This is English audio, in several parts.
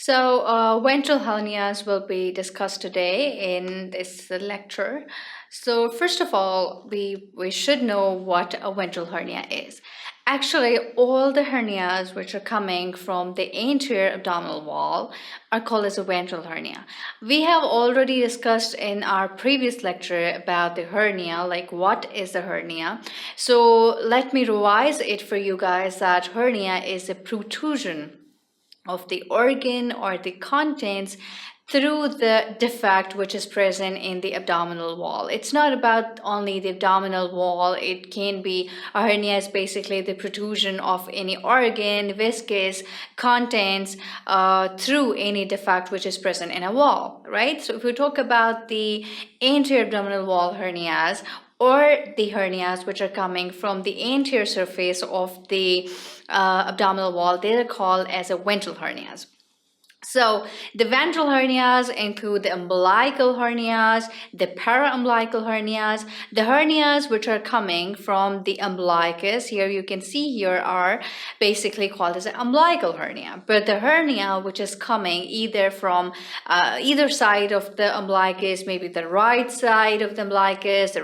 Ventral hernias will be discussed today in this lecture. So first of all, we should know what a ventral hernia is. Actually, all the hernias which are coming from the anterior abdominal wall are called as a ventral hernia. We have already discussed in our previous lecture about the hernia, like what is a hernia. So let me revise it for you guys that hernia is a protrusion of the organ or the contents through the defect which is present in the abdominal wall. It's not about only the abdominal wall. It can be a hernia is basically the protrusion of any organ, viscous contents through any defect which is present in a wall, right? So if we talk about the anterior abdominal wall hernias, or the hernias which are coming from the anterior surface of the abdominal wall, they are called as a ventral hernias. So the ventral hernias include the umbilical hernias, the paraumbilical hernias, the hernias which are coming from the umbilicus. Here you can see here are basically called as an umbilical hernia. But the hernia which is coming either from either side of the umbilicus, maybe the right side of the umbilicus, the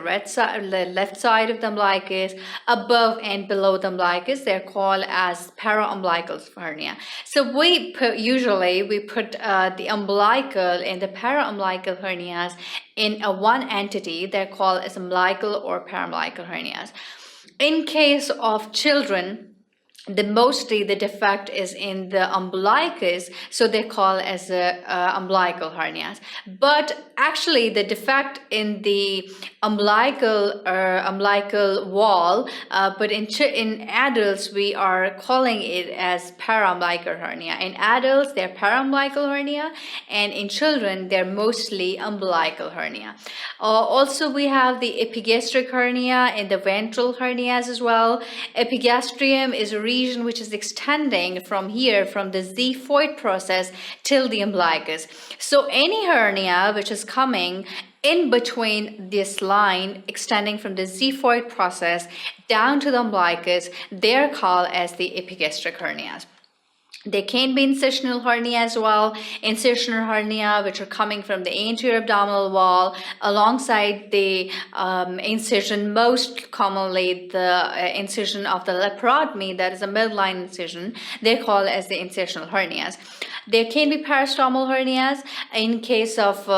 left side of the umbilicus, above and below the umbilicus, they're called as paraumbilical hernia. So usually we put the umbilical and the paraumbilical hernias in one entity. They're called as umbilical or paraumbilical hernias. In case of children, mostly the defect is in the umbilicus, so they call as umbilical hernias. But actually the defect in the umbilical wall, but in adults we are calling it as paraumbilical hernia. In adults they're paraumbilical hernia, and in children they're mostly umbilical hernia. Also we have the epigastric hernia and the ventral hernias as well. Epigastrium is a region which is extending from here, from the xiphoid process till the umbilicus. So any hernia which is coming in between this line extending from the xiphoid process down to the umbilicus, they're called as the epigastric hernias. There can be incisional hernia as well. Incisional hernia, which are coming from the anterior abdominal wall alongside the incision, most commonly the incision of the laparoscopy, that is a midline incision. They're called as the incisional hernias. There can be parastomal hernias in case of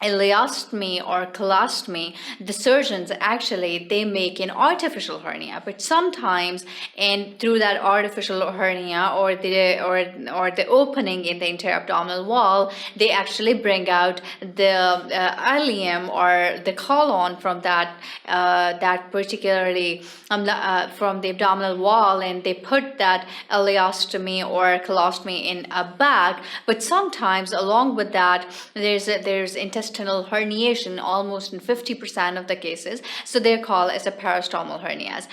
ileostomy or colostomy. The surgeons actually they make an artificial hernia, but sometimes and through that artificial hernia or the opening in the interior abdominal wall, they actually bring out the ileum or the colon from that particularly from the abdominal wall, and they put that ileostomy or colostomy in a bag. But sometimes along with that there's intestinal herniation almost in 50% of the cases, so they're called as a parastomal hernias.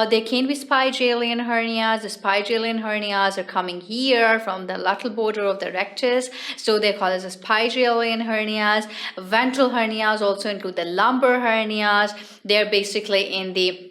There can be Spigelian hernias. The Spigelian hernias are coming here from the lateral border of the rectus, so they're called as a Spigelian hernias. Ventral hernias also include the lumbar hernias. They're basically in the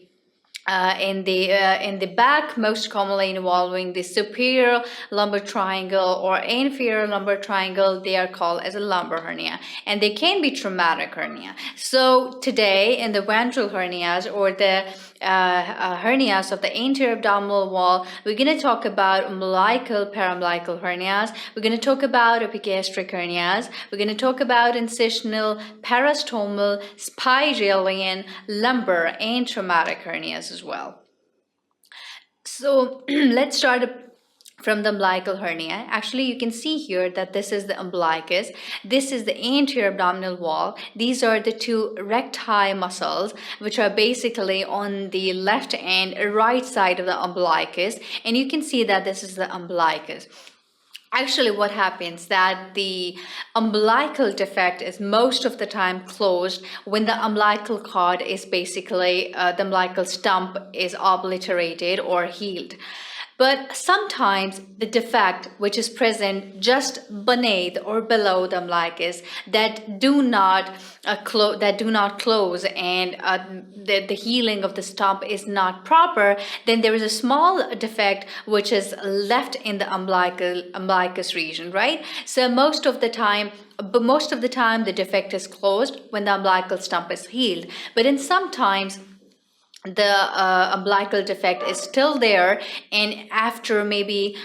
back, most commonly involving the superior lumbar triangle or inferior lumbar triangle. They are called as a lumbar hernia, and they can be traumatic hernia. So today in the ventral hernias or the hernias of the anterior abdominal wall, we're going to talk about umbilical, paraumbilical hernias. We're going to talk about epigastric hernias. We're going to talk about incisional, parastomal, Spigelian, lumbar, and traumatic hernias as well. So let's start from the umbilical hernia. Actually, you can see here that this is the umbilicus. This is the anterior abdominal wall. These are the two recti muscles, which are basically on the left and right side of the umbilicus. And you can see that this is the umbilicus. Actually, what happens that the umbilical defect is most of the time closed when the umbilical cord is basically the umbilical stump is obliterated or healed. But sometimes the defect which is present just beneath or below the umbilicus that do not close, and the healing of the stump is not proper, then there is a small defect which is left in the umbilicus region, right? So most of the time the defect is closed when the umbilical stump is healed. But in sometimes the umbilical defect is still there, and after maybe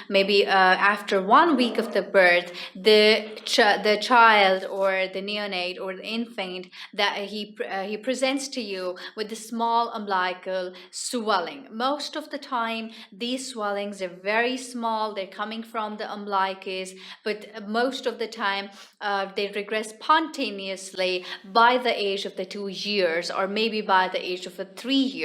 after 1 week of the birth, the child or the neonate or the infant, that he presents to you with the small umbilical swelling. Most of the time these swellings are very small, they're coming from the umbilicus, but most of the time they regress spontaneously by the age of the 2 years, or maybe by the age of the 3 years.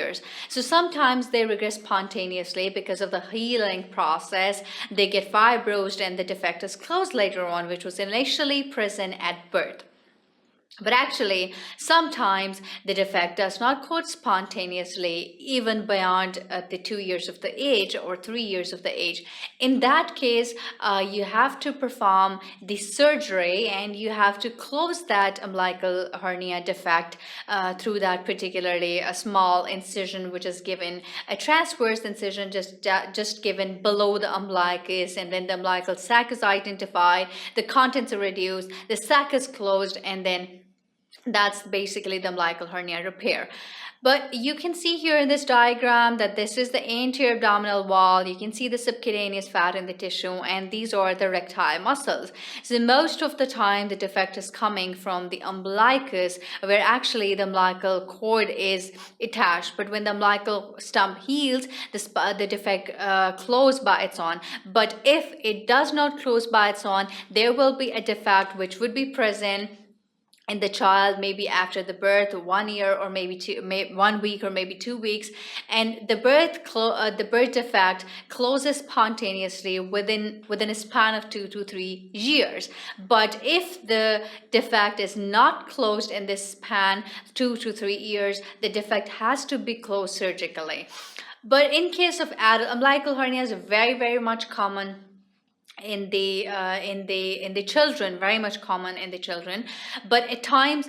So sometimes they regress spontaneously because of the healing process. They get fibrosed and the defect is closed later on, which was initially present at birth. But actually, sometimes the defect does not close spontaneously even beyond the 2 years of the age or 3 years of the age. In that case, you have to perform the surgery and you have to close that umbilical hernia defect through that particularly a small incision which is given, a transverse incision just given below the umbilicus, and then the umbilical sac is identified, the contents are reduced, the sac is closed, and then that's basically the umbilical hernia repair. But you can see here in this diagram that this is the anterior abdominal wall. You can see the subcutaneous fat in the tissue, and these are the recti muscles. So most of the time the defect is coming from the umbilicus, where actually the umbilical cord is attached. But when the umbilical stump heals, the defect closes by its own. But if it does not close by its own, there will be a defect which would be present in the child maybe after the birth, 1 year or maybe 1 week or maybe 2 weeks, and the birth defect closes spontaneously within a span of 2 to 3 years. But if the defect is not closed in this span 2 to 3 years, the defect has to be closed surgically. But in case of adult, umbilical hernias are very much common in the children, very much common in the children. But at times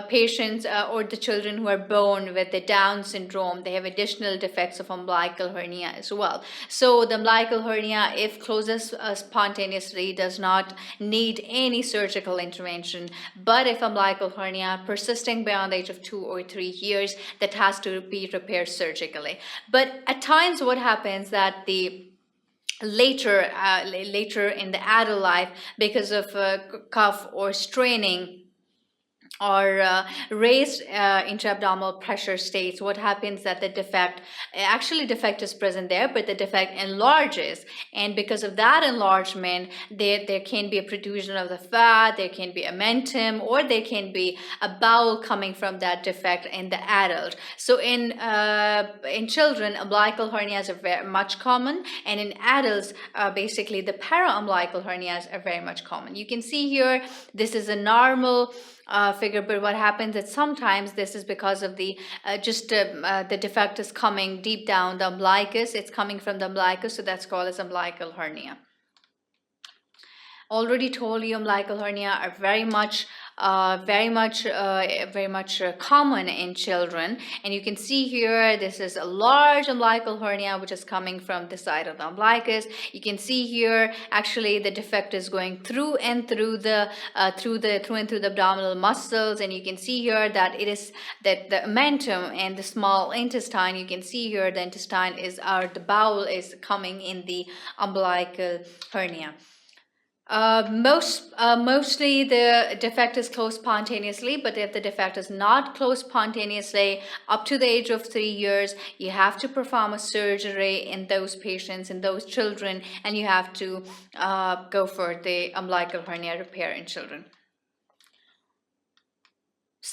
patients or the children who are born with the Down syndrome, they have additional defects of umbilical hernia as well. So the umbilical hernia, if closes spontaneously, does not need any surgical intervention. But if umbilical hernia persisting beyond the age of 2 or 3 years, that has to be repaired surgically. But at times what happens that the later in the adult life, because of cough or straining or raised intra-abdominal pressure states, what happens that the defect is present there, but the defect enlarges, and because of that enlargement there can be a protrusion of the fat, there can be a mentum, or there can be a bowel coming from that defect in the adult. So in children, umbilical hernias are very much common, and in adults basically the paraumbilical hernias are very much common. You can see here this is a normal figure, but what happens is sometimes this is because of the the defect is coming deep down the umbilicus, it's coming from the umbilicus, so that's called as umbilical hernia. Already told you umbilical hernia are very much common in children, and you can see here this is a large umbilical hernia which is coming from the side of the umbilicus. You can see here actually the defect is going through and through the abdominal muscles, and you can see here that it is that the mentum and the small intestine, you can see here the intestine is the bowel is coming in the umbilical hernia. Mostly the defect is closed spontaneously, but if the defect is not closed spontaneously up to the age of 3 years, you have to perform a surgery in those patients, in those children, and you have to go for the umbilical hernia repair in children.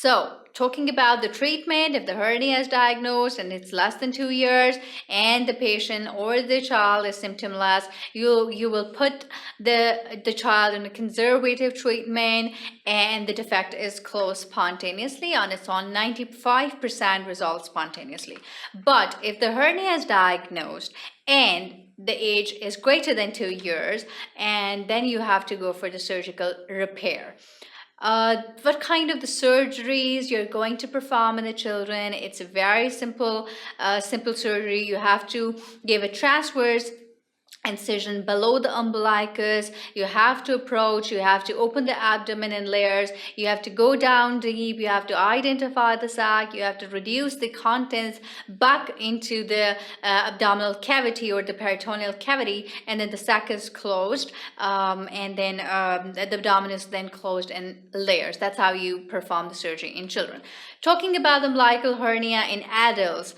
So, talking about the treatment, if the hernia is diagnosed and it's less than 2 years and the patient or the child is symptomless, you will put the child in a conservative treatment, and the defect is closed spontaneously on its own. 95% resolves spontaneously. But if the hernia is diagnosed and the age is greater than 2 years, and then you have to go for the surgical repair. What kind of the surgeries you're going to perform in the children? It's a very simple surgery. You have to give a transverse incision below the umbilicus. You have to approach, you have to open the abdomen in layers, you have to go down deep, you have to identify the sac, you have to reduce the contents back into the abdominal cavity or the peritoneal cavity, and then the sac is closed, and then the abdomen is then closed in layers. That's how you perform the surgery in children. Talking about the umbilical hernia in adults,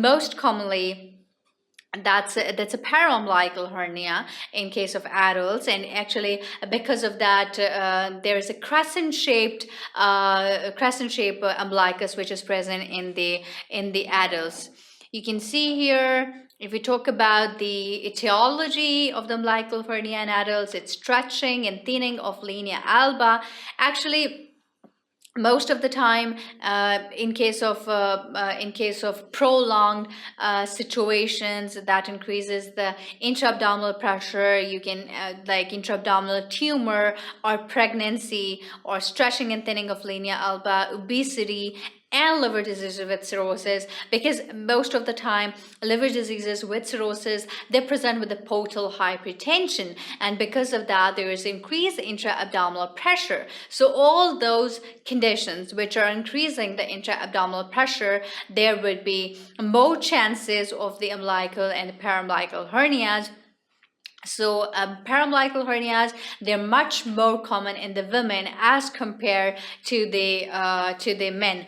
most commonly that's a paraumbilical hernia in case of adults, and actually because of that there is a crescent shaped umbilicus which is present in the adults. You can see here, if we talk about the etiology of the umbilical hernia in adults, it's stretching and thinning of linea alba. Actually, most of the time, in case of prolonged situations, that increases the intra-abdominal pressure. You can like intra-abdominal tumor or pregnancy or stretching and thinning of linea alba, obesity, and liver diseases with cirrhosis, because most of the time liver diseases with cirrhosis, they present with a portal hypertension, and because of that there is increased intra-abdominal pressure. So all those conditions which are increasing the intra-abdominal pressure, there would be more chances of the umbilical and paraumbilical hernias. So paraumbilical hernias, they're much more common in the women as compared to the men.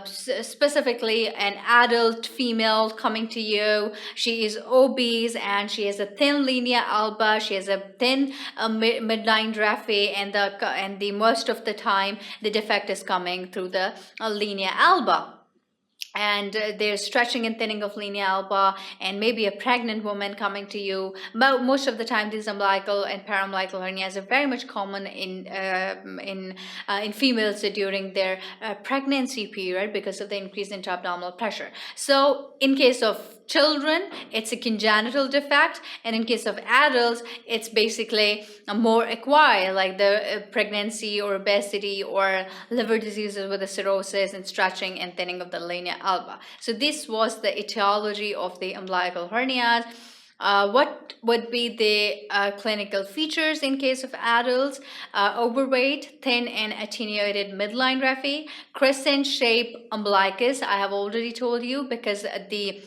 Specifically, an adult female coming to you, she is obese and she has a thin linea alba, she has a thin midline raphe, and the most of the time the defect is coming through the linea alba. And there's stretching and thinning of linea alba, and maybe a pregnant woman coming to you. But most of the time, these umbilical and paraumbilical hernias are very much common in females during their pregnancy period because of the increase in intra-abdominal pressure. So in case of children, it's a congenital defect, and in case of adults, it's basically a more acquired, like the pregnancy or obesity or liver diseases with the cirrhosis and stretching and thinning of the linea alba. So this was the etiology of the umbilical hernias. What would be the clinical features in case of adults? Overweight, thin and attenuated midline raphe, crescent shape umbilicus. I have already told you, because the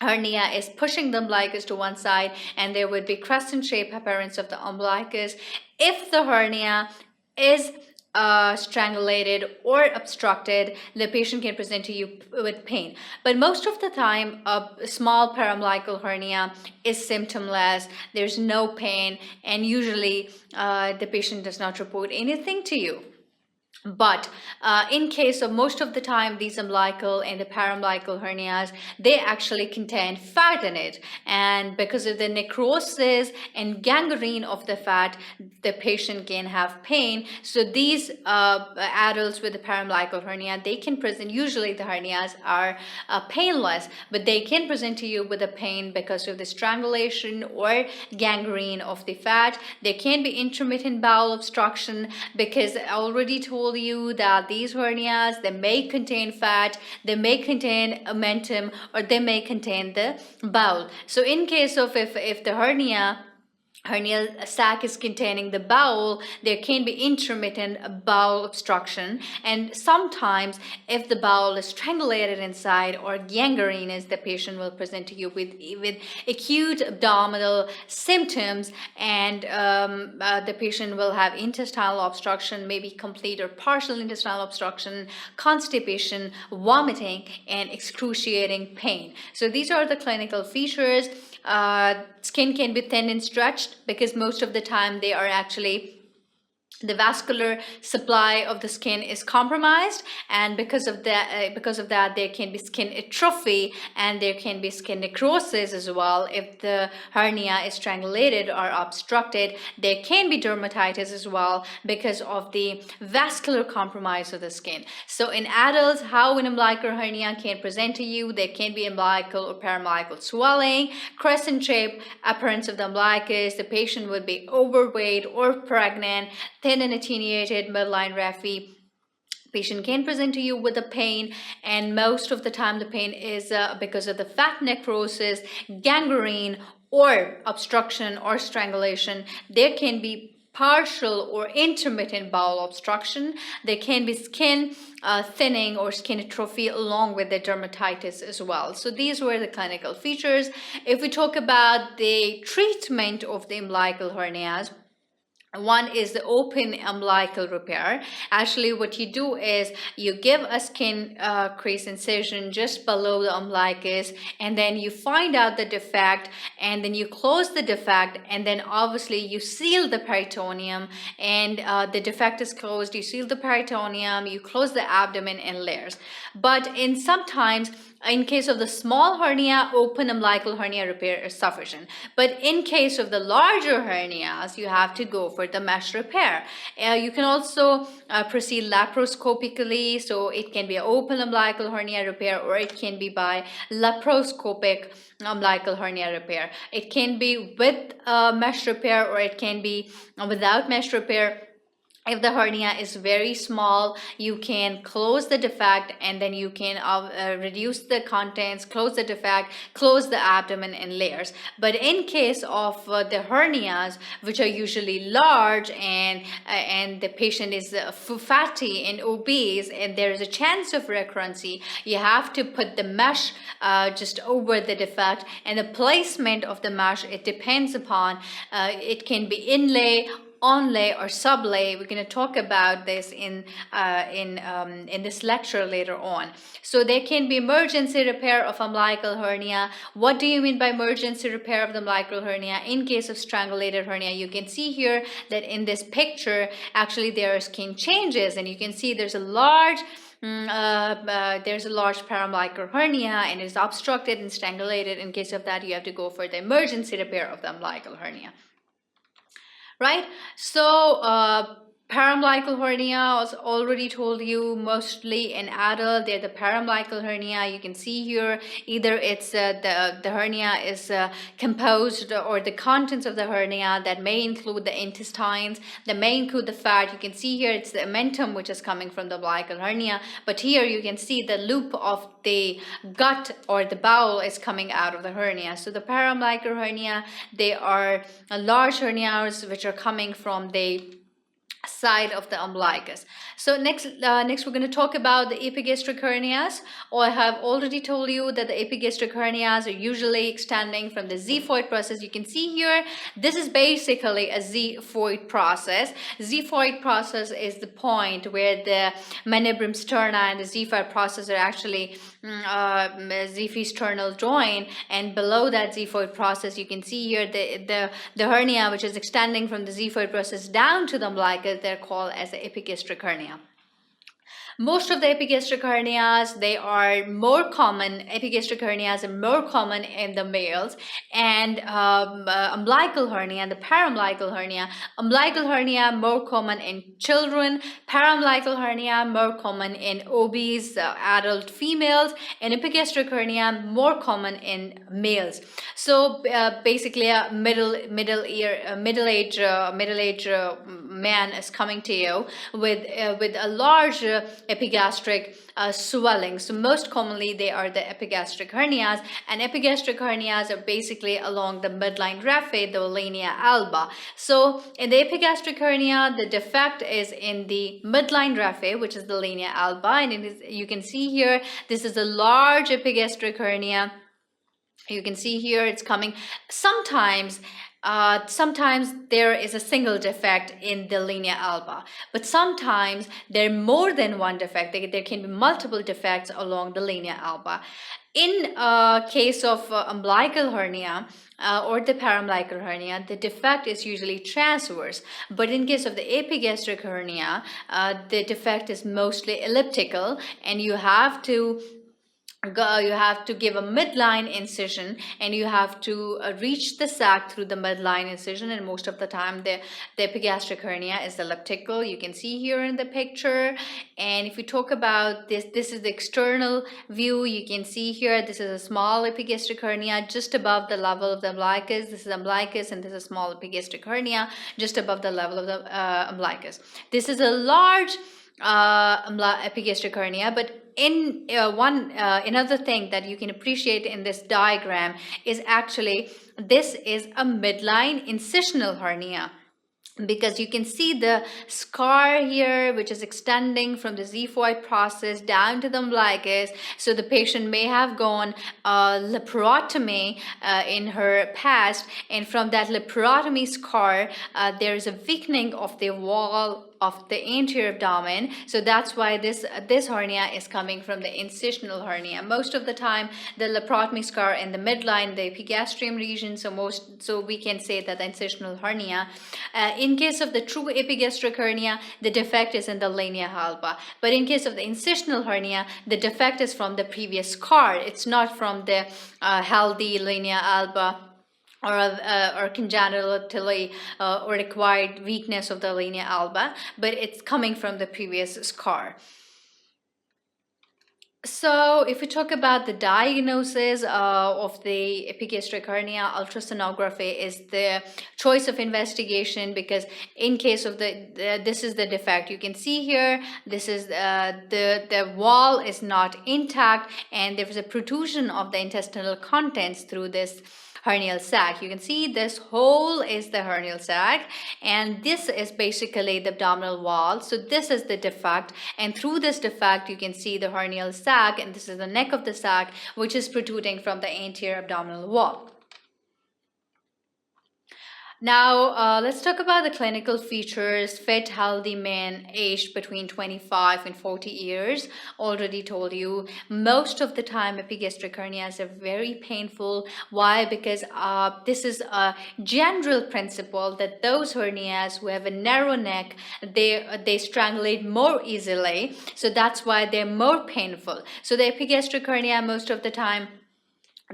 hernia is pushing the umbilicus to one side, and there would be crescent shape appearance of the umbilicus. If the hernia is strangulated or obstructed, the patient can present to you with pain. But most of the time, a small paraumbilical hernia is symptomless, there's no pain, and usually the patient does not report anything to you. But in case of most of the time, these umbilical and the paraumbilical hernias, they actually contain fat in it, and because of the necrosis and gangrene of the fat, the patient can have pain. So these adults with the paraumbilical hernia, they can present, usually the hernias are painless, but they can present to you with a pain because of the strangulation or gangrene of the fat. There can be intermittent bowel obstruction, because I already told you that these hernias, they may contain fat, they may contain omentum, or they may contain the bowel. So in case of if the hernia sac is containing the bowel, there can be intermittent bowel obstruction, and sometimes if the bowel is strangulated inside or gangrenous, the patient will present to you with acute abdominal symptoms, and the patient will have intestinal obstruction, maybe complete or partial intestinal obstruction, constipation, vomiting, and excruciating pain. So these are the clinical features. Skin can be thin and stretched, because most of the time they are actually the vascular supply of the skin is compromised, and because of that there can be skin atrophy and there can be skin necrosis as well. If the hernia is strangulated or obstructed, there can be dermatitis as well because of the vascular compromise of the skin. So in adults, how an umbilical hernia can present to you: there can be umbilical or paraumbilical swelling, crescent shape appearance of the umbilicus, the patient would be overweight or pregnant, thin and attenuated midline raphe. Patient can present to you with a pain, and most of the time the pain is because of the fat necrosis, gangrene, or obstruction or strangulation. There can be partial or intermittent bowel obstruction. There can be skin thinning or skin atrophy along with the dermatitis as well. So these were the clinical features. If we talk about the treatment of the umbilical hernias, one is the open umbilical repair. Actually, what you do is you give a skin crease incision just below the umbilicus, and then you find out the defect, and then you close the defect, and then obviously you seal the peritoneum, and the defect is closed. You seal the peritoneum, you close the abdomen in layers. But in sometimes, in case of the small hernia, open umbilical hernia repair is sufficient. But in case of the larger hernias, you have to go for the mesh repair. You can also proceed laparoscopically, so it can be an open umbilical hernia repair, or it can be by laparoscopic umbilical hernia repair. It can be with mesh repair, or it can be without mesh repair. If the hernia is very small, you can close the defect, and then you can reduce the contents, close the defect, close the abdomen in layers. But in case of the hernias, which are usually large, and the patient is fatty and obese, and there is a chance of recurrency, you have to put the mesh just over the defect. And the placement of the mesh, it depends upon, it can be inlay, onlay, or sublay. We're going to talk about this in this lecture later on. So there can be emergency repair of umbilical hernia. What do you mean by emergency repair of the umbilical hernia? In case of strangulated hernia, you can see here that in this picture, actually there are skin changes, and you can see there's a large paraumbilical hernia, and it's obstructed and strangulated. In case of that, you have to go for the emergency repair of the umbilical hernia. Right? So paraumbilical hernia, as already told you, mostly in adult, they're the paraumbilical hernia. You can see here, either it's the hernia is composed, or the contents of the hernia that may include the intestines, that may include the fat. You can see here it's the omentum which is coming from the umbilical hernia, but here you can see the loop of the gut or the bowel is coming out of the hernia. So the paraumbilical hernia, they are large hernias which are coming from the side of the umbilicus. So next we're going to talk about the epigastric hernias. I have already told you that the epigastric hernias are usually extending from the xiphoid process. You can see here, this is basically a xiphoid process. Xiphoid process is the point where the manubrum sterna and the xiphoid process are actually xiphi-sternal joint, and below that xiphoid process, you can see here the hernia which is extending from the xiphoid process down to the umbilicus. They're called as the epigastric hernia. Most of the epigastric hernias, they are more common. Epigastric hernias are more common in the males, and umbilical hernia and the paraumbilical hernia. Umbilical hernia more common in children, paraumbilical hernia more common in obese adult females, and epigastric hernia more common in males. So basically, a middle-aged man is coming to you with a large epigastric swelling. So most commonly they are the epigastric hernias, and epigastric hernias are basically along the midline raphe, the linea alba. So in the epigastric hernia, the defect is in the midline raphe, which is the linea alba, and you can see here, this is a large epigastric hernia. You can see here it's coming. Sometimes there is a single defect in the linea alba, but sometimes there are more than one defect. There can be multiple defects along the linea alba. In case of umbilical hernia or the paraumbilical hernia, the defect is usually transverse. But in case of the epigastric hernia, the defect is mostly elliptical, and you have to give a midline incision, and you have to reach the sac through the midline incision, and most of the time the epigastric hernia is elliptical. You can see here in the picture. And if we talk about this is the external view. You can see here this is a small epigastric hernia just above the level of the umbilicus. This is umbilicus, and this is a small epigastric hernia just above the level of the umbilicus. This is a large epigastric hernia. But in another thing that you can appreciate in this diagram is actually this is a midline incisional hernia, because you can see the scar here, which is extending from the xiphoid process down to the umbilicus. So the patient may have gone laparotomy in her past, and from that laparotomy scar, there is a weakening of the wall of the anterior abdomen. So that's why this hernia is coming from the incisional hernia. Most of the time, the laparotomy scar in the midline, the epigastrium region. So we can say that the incisional hernia. In case of the true epigastric hernia, the defect is in the linea alba. But in case of the incisional hernia, the defect is from the previous scar. It's not from the healthy linea alba, or congenitally or acquired weakness of the linea alba, but it's coming from the previous scar. So if we talk about the diagnosis of the epigastric hernia, ultrasonography is the choice of investigation, because in case of this is the defect. You can see here, this is the wall is not intact, and there is a protrusion of the intestinal contents through this hernial sac. You can see this hole is the hernial sac, and this is basically the abdominal wall. So this is the defect, and through this defect you can see the hernial sac, and this is the neck of the sac, which is protruding from the anterior abdominal wall. Now, let's talk about the clinical features. Fit, healthy men aged between 25 and 40 years. Already told you, most of the time epigastric hernias are very painful. Why? Because this is a general principle that those hernias who have a narrow neck, they strangulate more easily. So that's why they're more painful. So the epigastric hernia, most of the time,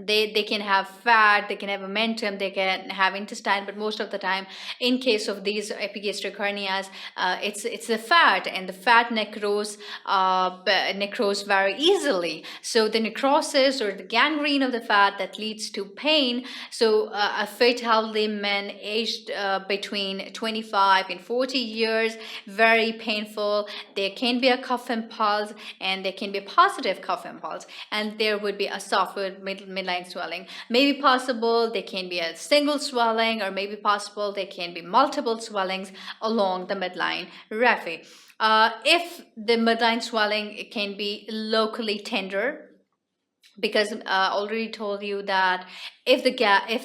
they can have fat, they can have omentum, they can have intestine, but most of the time in case of these epigastric hernias, it's the fat, and the fat necrose very easily. So the necrosis or the gangrene of the fat that leads to pain. So a fit healthy man aged between 25 and 40 years, very painful. There can be a cuff impulse, and there can be a positive cuff impulse, and there would be a softwood midline swelling. Maybe possible there can be a single swelling, or maybe possible there can be multiple swellings along the midline raphe. If the midline swelling, it can be locally tender, because I already told you that if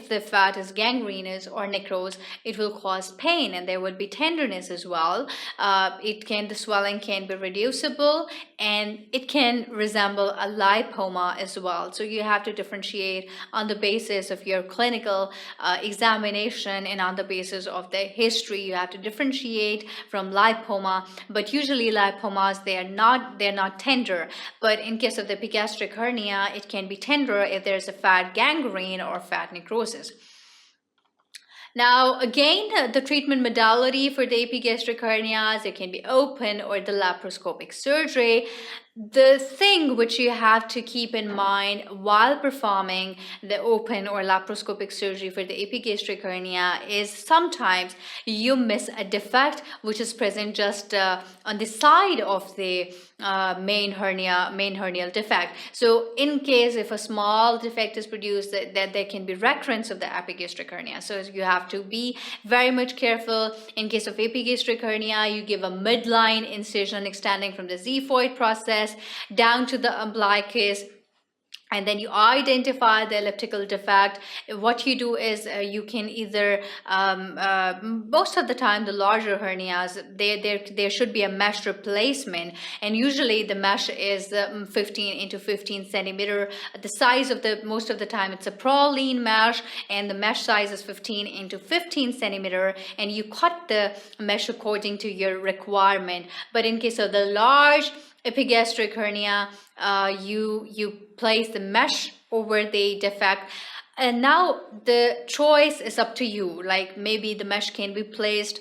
the fat is gangrenous or necrose, it will cause pain, and there would be tenderness as well. The swelling can be reducible, and it can resemble a lipoma as well. So you have to differentiate on the basis of your clinical examination, and on the basis of the history. You have to differentiate from lipoma, but usually lipomas, they're not tender. But in case of the epigastric hernia, it can be tender if there's a fat gangrene or fat necrosis. Now, again, the treatment modality for the epigastric hernias, it can be open or the laparoscopic surgery. The thing which you have to keep in mind while performing the open or laparoscopic surgery for the epigastric hernia is sometimes you miss a defect which is present just on the side of the main hernial defect. So in case if a small defect is produced, that there can be recurrence of the epigastric hernia. So you have to be very much careful. In case of epigastric hernia, you give a midline incision extending from the xiphoid process down to the umbilicus, and then you identify the elliptical defect. What you do is you can either most of the time the larger hernias, there should be a mesh replacement, and usually the mesh is 15 into 15 centimeter. The size of the, most of the time it's a praline mesh, and the mesh size is 15 into 15 centimeter, and you cut the mesh according to your requirement. But in case of the large epigastric hernia, you place the mesh over the defect, and now the choice is up to you. Like maybe the mesh can be placed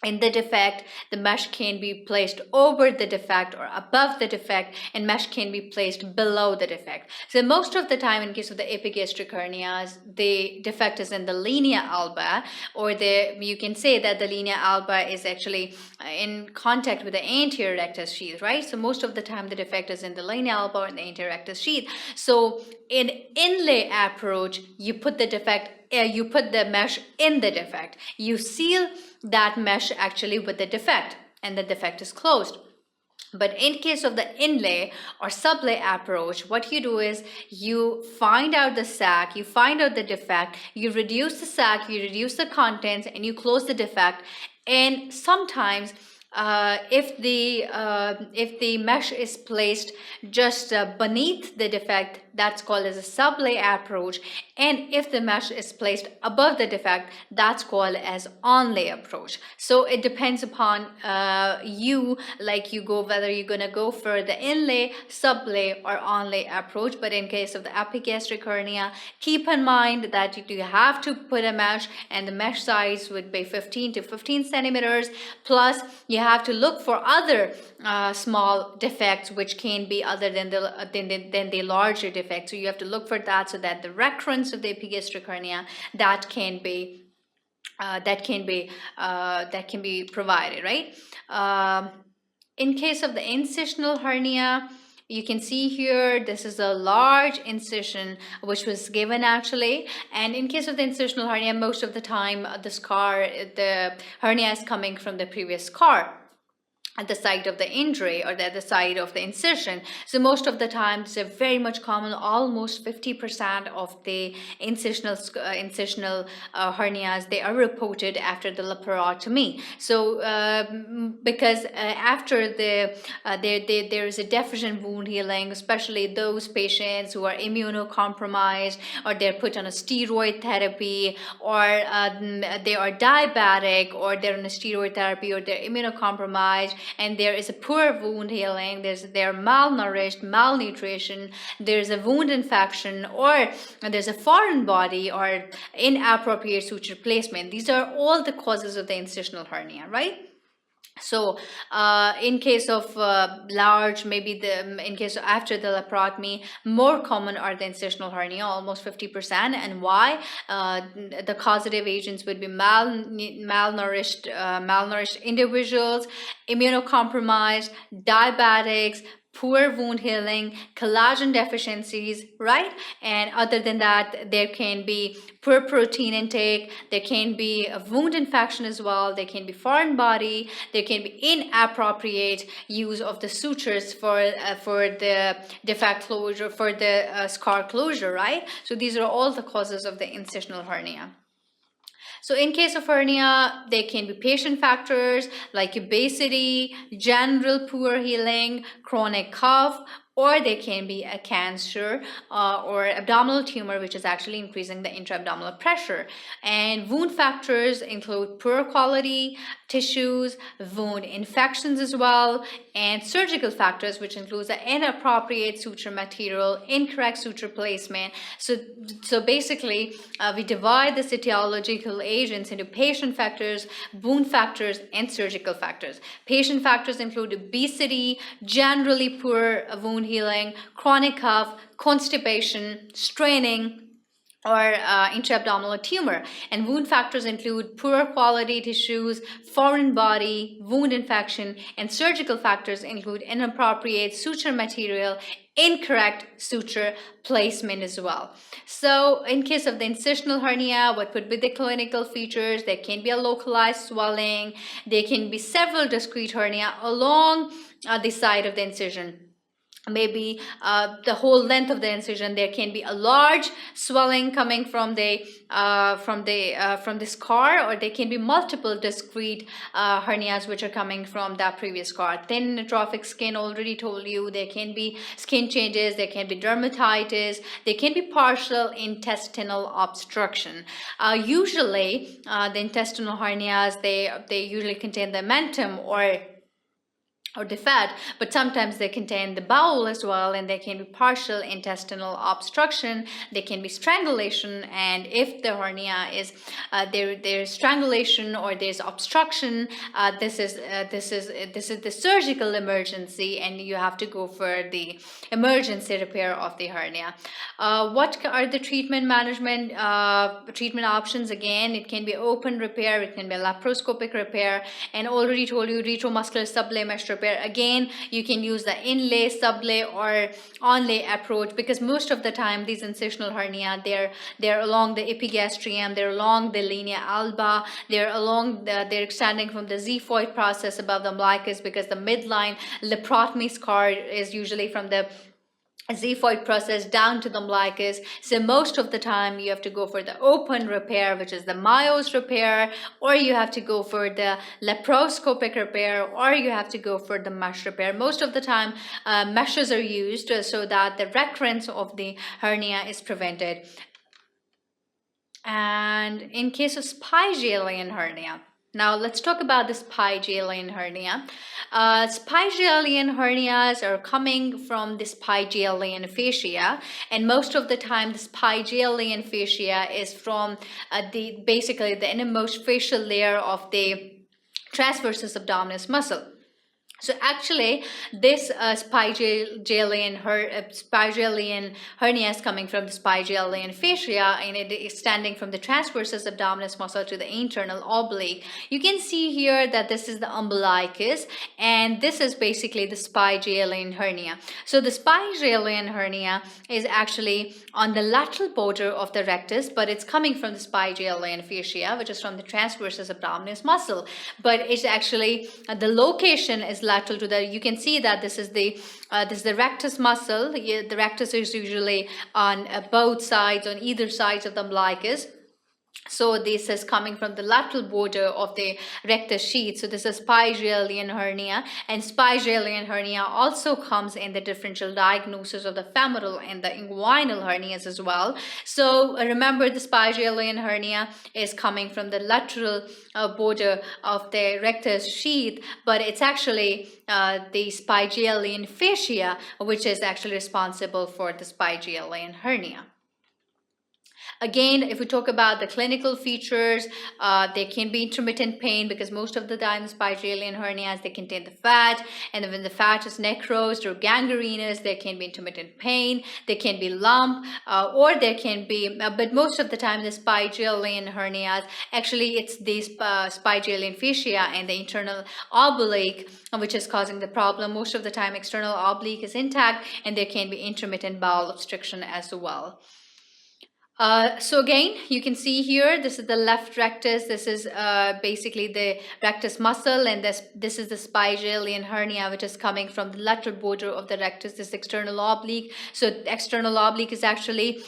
in the defect, the mesh can be placed over the defect or above the defect, and mesh can be placed below the defect. So most of the time in case of the epigastric hernias, the defect is in the linea alba, or you can say that the linea alba is actually in contact with the anterior rectus sheath, right? So most of the time the defect is in the linea alba or in the anterior rectus sheath. So in inlay approach, you put the defect, you put the mesh in the defect, you seal that mesh actually with the defect, and the defect is closed. But in case of the inlay or sublay approach, what you do is you find out the sac, you find out the defect, you reduce the sac, you reduce the contents, and you close the defect. And sometimes if the mesh is placed just beneath the defect, that's called as a sublay approach. And if the mesh is placed above the defect, that's called as onlay approach. So it depends upon you, like you go, whether you're going to go for the inlay, sublay, or onlay approach. But in case of the epigastric hernia, keep in mind that you have to put a mesh, and the mesh size would be 15 to 15 centimeters. Plus, you have to look for other small defects which can be other than the larger defect. So you have to look for that, so that the recurrence of the epigastric hernia that can be provided, right? In case of the incisional hernia, you can see here, this is a large incision which was given actually. And in case of the incisional hernia, most of the time the hernia is coming from the previous scar at the site of the injury, or at the site of the incision. So most of the time it's a very much common, almost 50% of the incisional hernias, they are reported after the laparotomy. So because after there is a deficient wound healing, especially those patients who are immunocompromised, or they're put on a steroid therapy, or they are diabetic, or they're on a steroid therapy, or they're immunocompromised, and there is a poor wound healing, they're malnourished, malnutrition, there's a wound infection, or there's a foreign body, or inappropriate suture placement. These are all the causes of the incisional hernia, right? So in case of large, maybe in case of after the laparotomy, more common are the incisional hernia, almost 50%. And why? The causative agents would be malnourished individuals, immunocompromised, diabetics, poor wound healing, collagen deficiencies, right? And other than that, there can be poor protein intake, there can be a wound infection as well, there can be foreign body, there can be inappropriate use of the sutures for the defect closure, for the scar closure, right? So these are all the causes of the incisional hernia. So in case of hernia, there can be patient factors like obesity, general poor healing, chronic cough, or there can be a cancer or abdominal tumor, which is actually increasing the intra-abdominal pressure. And wound factors include poor quality tissues, wound infections as well, and surgical factors, which includes the inappropriate suture material, incorrect suture placement. So basically, we divide the etiological agents into patient factors, wound factors, and surgical factors. Patient factors include obesity, generally poor wound healing, chronic cough, constipation, straining, or intra-abdominal tumor. And wound factors include poor quality tissues, foreign body, wound infection, and surgical factors include inappropriate suture material, incorrect suture placement as well. So in case of the incisional hernia, what would be the clinical features? There can be a localized swelling, there can be several discrete hernia along the side of the incision. maybe the whole length of the incision. There can be a large swelling coming from the from the scar, or there can be multiple discrete hernias which are coming from that previous scar. Thin atrophic skin, already told you. There can be skin changes, there can be dermatitis, there can be partial intestinal obstruction. Usually the intestinal hernias, they usually contain the mentum or the fat, but sometimes they contain the bowel as well, and there can be partial intestinal obstruction, there can be strangulation, and if the hernia is there's strangulation or there's obstruction, this is the surgical emergency, and you have to go for the emergency repair of the hernia. What are the treatment options? Again, it can be open repair, it can be a laparoscopic repair, and already told you retromuscular sublay mesh repair. Again, you can use the inlay, sublay, or onlay approach, because most of the time these incisional hernia, they're along the epigastrium, they're along the linea alba, they're extending from the xiphoid process above the umbilicus, because the midline laparotomy scar is usually from the xiphoid process down to the umbilicus. So most of the time you have to go for the open repair, which is the Mayo's repair, or you have to go for the laparoscopic repair, or you have to go for the mesh repair. Most of the time meshes are used so that the recurrence of the hernia is prevented. And in case of Spigelian hernia, now let's talk about the Spigelian hernia. Spigelian hernias are coming from the Spigelian fascia, and most of the time the Spigelian fascia is from basically the innermost facial layer of the transversus abdominis muscle. So actually, this Spigelian hernia is coming from the Spigelian fascia, and it is extending from the transversus abdominis muscle to the internal oblique. You can see here that this is the umbilicus, and this is basically the Spigelian hernia. So the Spigelian hernia is actually on the lateral border of the rectus, but it's coming from the Spigelian fascia, which is from the transversus abdominis muscle. But it's actually the location is lateral to the. You can see that this is the rectus muscle. The rectus is usually on both sides, on either sides of the umbilicus. So this is coming from the lateral border of the rectus sheath. So this is Spigelian hernia, and Spigelian hernia also comes in the differential diagnosis of the femoral and the inguinal hernias as well. So remember, the Spigelian hernia is coming from the lateral border of the rectus sheath, but it's actually the Spigelian fascia which is actually responsible for the Spigelian hernia. Again, if we talk about the clinical features, there can be intermittent pain, because most of the time Spigelian hernias, they contain the fat, and when the fat is necrosed or gangrenous, there can be intermittent pain, there can be lump, or there can be, but most of the time the Spigelian hernias, actually it's the Spigelian fascia and the internal oblique which is causing the problem. Most of the time external oblique is intact, and there can be intermittent bowel obstruction as well. So again, you can see here, this is the left rectus, this is basically the rectus muscle, and this is the Spigelian hernia, which is coming from the lateral border of the rectus, this external oblique. So external oblique is actually,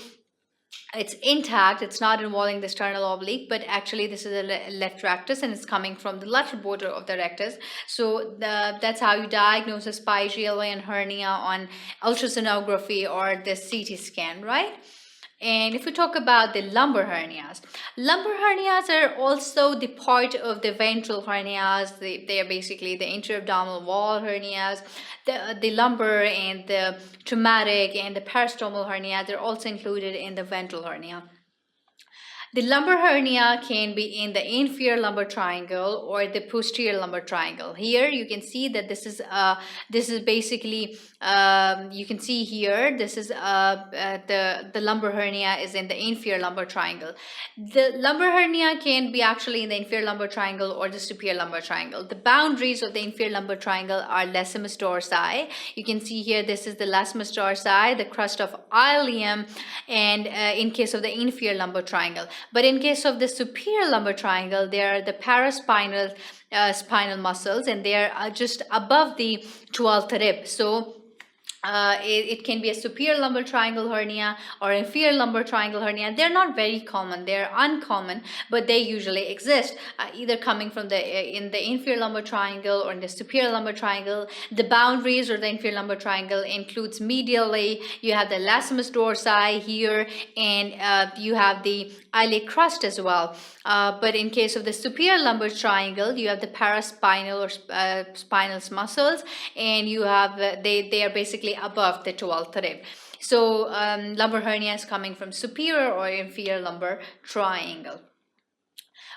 it's intact, it's not involving the sternal oblique, but actually this is a left rectus, and it's coming from the lateral border of the rectus. So that's how you diagnose a Spigelian hernia on ultrasonography or the CT scan, right? And if we talk about the lumbar hernias are also the part of the ventral hernias. They are basically the intra-abdominal wall hernias. The lumbar and the traumatic and the parastomal hernia, they're also included in the ventral hernia. The lumbar hernia can be in the inferior lumbar triangle or the posterior lumbar triangle. Here you can see that this is basically you can see here this is the lumbar hernia is in the inferior lumbar triangle. The lumbar hernia can be actually in the inferior lumbar triangle or the superior lumbar triangle. The boundaries of the inferior lumbar triangle are latissimus dorsi. You can see here this is the latissimus dorsi, the crust of ilium, and in case of the inferior lumbar triangle. But in case of the superior lumbar triangle, there are the paraspinal spinal muscles, and they are just above the 12th rib. So it can be a superior lumbar triangle hernia or inferior lumbar triangle hernia. They're not very common, they're uncommon, but they usually exist, either coming from in the inferior lumbar triangle or in the superior lumbar triangle. The boundaries or the inferior lumbar triangle includes medially, you have the latissimus dorsi here, and you have the iliac crust as well. But in case of the superior lumbar triangle, you have the paraspinal or spinal muscles, and you have they are basically above the 12th rib. So lumbar hernia is coming from superior or inferior lumbar triangle.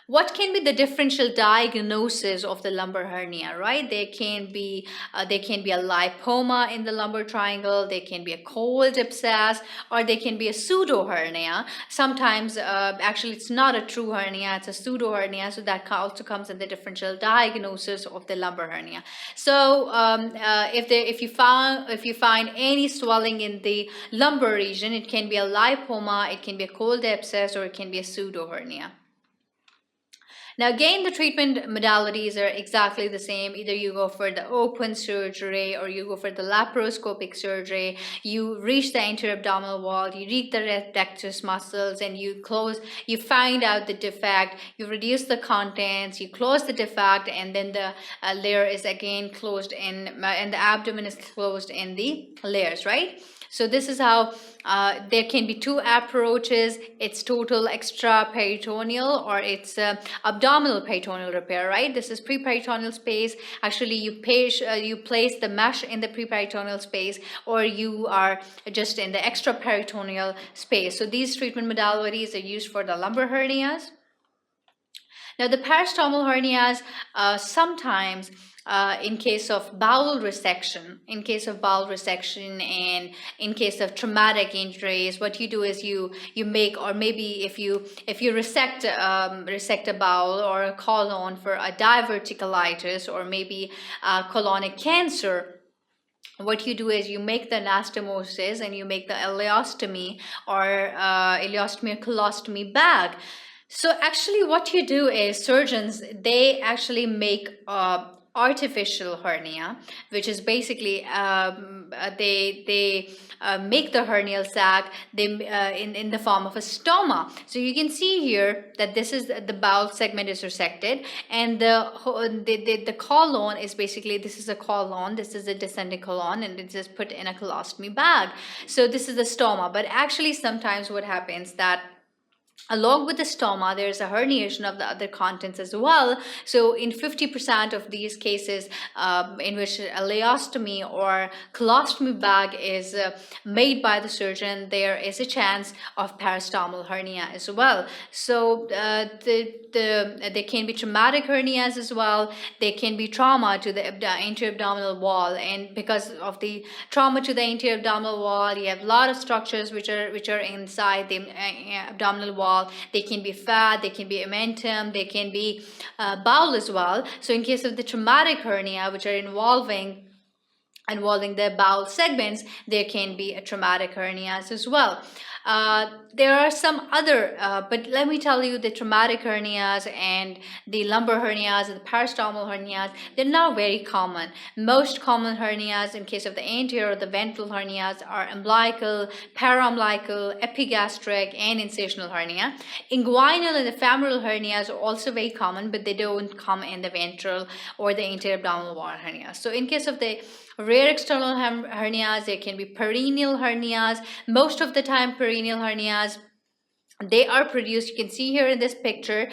What can be the differential diagnosis of the lumbar hernia, right? There can be a lipoma in the lumbar triangle, there can be a cold abscess, or there can be a pseudo hernia. Sometimes actually it's not a true hernia, it's a pseudo hernia, so that also comes in the differential diagnosis of the lumbar hernia. So if you find any swelling in the lumbar region, it can be a lipoma, it can be a cold abscess, or it can be a pseudo hernia. Now again, the treatment modalities are exactly the same. Either you go for the open surgery or you go for the laparoscopic surgery. You reach the anterior abdominal wall, you reach the rectus muscles, and you find out the defect, you reduce the contents, you close the defect, and then the layer is again closed in, and the abdomen is closed in the layers, right? So this is how there can be two approaches. It's total extraperitoneal or it's abdominal peritoneal repair, right? This is preperitoneal space. Actually, you place the mesh in the preperitoneal space, or you are just in the extraperitoneal space. So these treatment modalities are used for the lumbar hernias. Now the parastomal hernias, sometimes in case of bowel resection, and in case of traumatic injuries, what you do is you make, or maybe if you resect a bowel or a colon for a diverticulitis, or maybe colonic cancer, what you do is you make the anastomosis and you make the ileostomy or colostomy bag. So actually what you do is surgeons, they actually make artificial hernia, which is basically they make the hernial sac in the form of a stoma. So you can see here that this is the bowel segment is resected, and the colon is basically, this is a colon, this is a descending colon, and it's just put in a colostomy bag. So this is the stoma. But actually sometimes what happens that along with the stoma, there's a herniation of the other contents as well. So in 50% of these cases in which a ileostomy or colostomy bag is made by the surgeon, there is a chance of parastomal hernia as well. So there can be traumatic hernias as well. There can be trauma to the anterior abdominal wall, and because of the trauma to the anterior abdominal wall, you have a lot of structures which are inside the abdominal wall. They can be fat, they can be omentum, they can be bowel as well. So in case of the traumatic hernia, which are involving the bowel segments, there can be a traumatic hernias as well. There are some other, but let me tell you, the traumatic hernias and the lumbar hernias and the parastomal hernias, they're not very common. Most common hernias in case of the anterior or the ventral hernias are umbilical, paraumbilical, epigastric, and incisional hernia. Inguinal and the femoral hernias are also very common, but they don't come in the ventral or the anterior abdominal wall hernia. So in case of the rare external hernias, there can be perineal hernias. Most of the time, perineal hernias, they are produced, you can see here in this picture,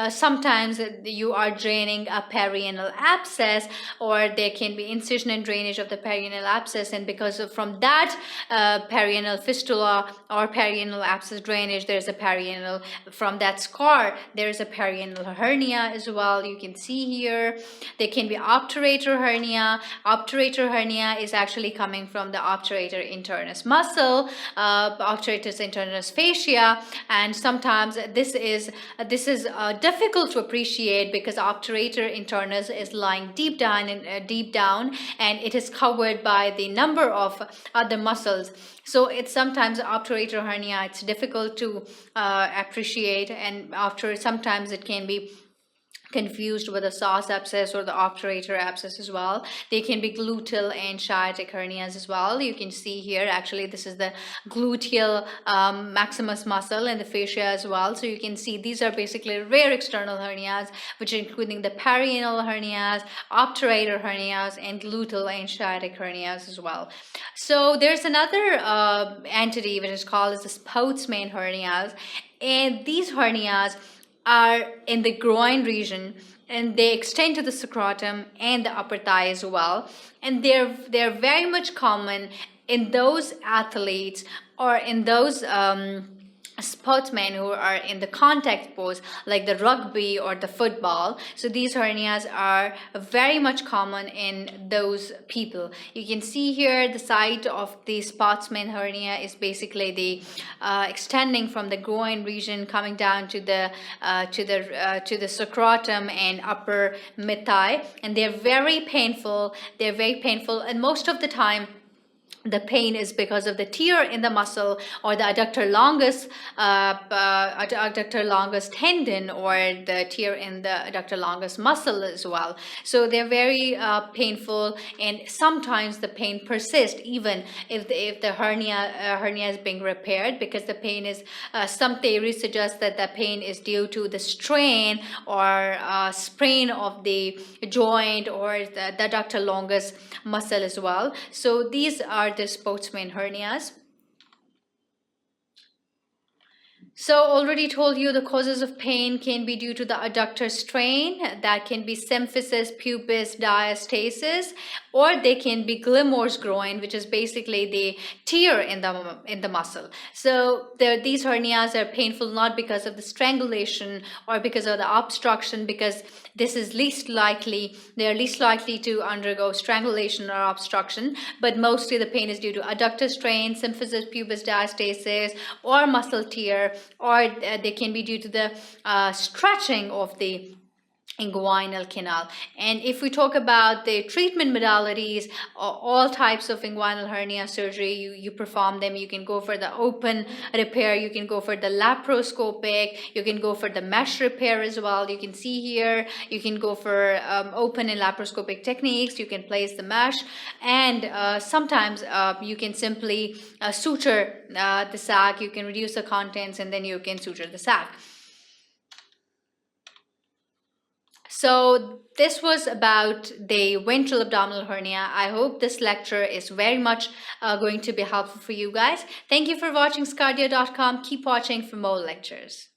sometimes you are draining a perineal abscess, or there can be incision and drainage of the perineal abscess, and because from that perineal fistula or perineal abscess drainage, there's a perineal, from that scar, there's a perineal hernia as well. You can see here. There can be obturator hernia. Obturator hernia is actually coming from the obturator internus muscle, obturator internus fascia. And sometimes this is difficult to appreciate because obturator internus is lying deep down, and it is covered by the number of other muscles. So it's sometimes obturator hernia. It's difficult to appreciate, and sometimes it can be confused with the psoas abscess or the obturator abscess as well. They can be gluteal and sciatic hernias as well. You can see here, actually, this is the gluteal maximus muscle and the fascia as well. So you can see these are basically rare external hernias, which are including the perineal hernias, obturator hernias, and gluteal and sciatic hernias as well. So there's another entity which is called as the Sportsman hernias, and these hernias are in the groin region, and they extend to the scrotum and the upper thigh as well, and they're very much common in those athletes or in those sportsmen who are in the contact sports like the rugby or the football. So these hernias are very much common in those people. You can see here the site of the Sportsman hernia is basically the extending from the groin region, coming down to the scrotum and upper mid thigh, and they're very painful. They're very painful, and most of the time the pain is because of the tear in the muscle or the adductor longus tendon or the tear in the adductor longus muscle as well. So they're very painful, and sometimes the pain persists even if the hernia is being repaired, because the pain is some theories suggest that the pain is due to the strain or sprain of the joint or the adductor longus muscle as well. So these are the Sportsman hernias. So already told you the causes of pain can be due to the adductor strain, that can be symphysis, pubis, diastasis, or they can be Gilmore's groin, which is basically the tear in the muscle. So these hernias are painful not because of the strangulation or because of the obstruction, because this is they are least likely to undergo strangulation or obstruction, but mostly the pain is due to adductor strain, symphysis, pubis, diastasis, or muscle tear, or they can be due to the stretching of the inguinal canal. And if we talk about the treatment modalities, all types of inguinal hernia surgery, you perform them. You can go for the open repair, you can go for the laparoscopic, you can go for the mesh repair as well. You can see here, you can go for open and laparoscopic techniques. You can place the mesh, and sometimes you can simply suture the sac. You can reduce the contents and then you can suture the sac. So this was about the ventral abdominal hernia. I hope this lecture is very much going to be helpful for you guys. Thank you for watching sqadia.com. Keep watching for more lectures.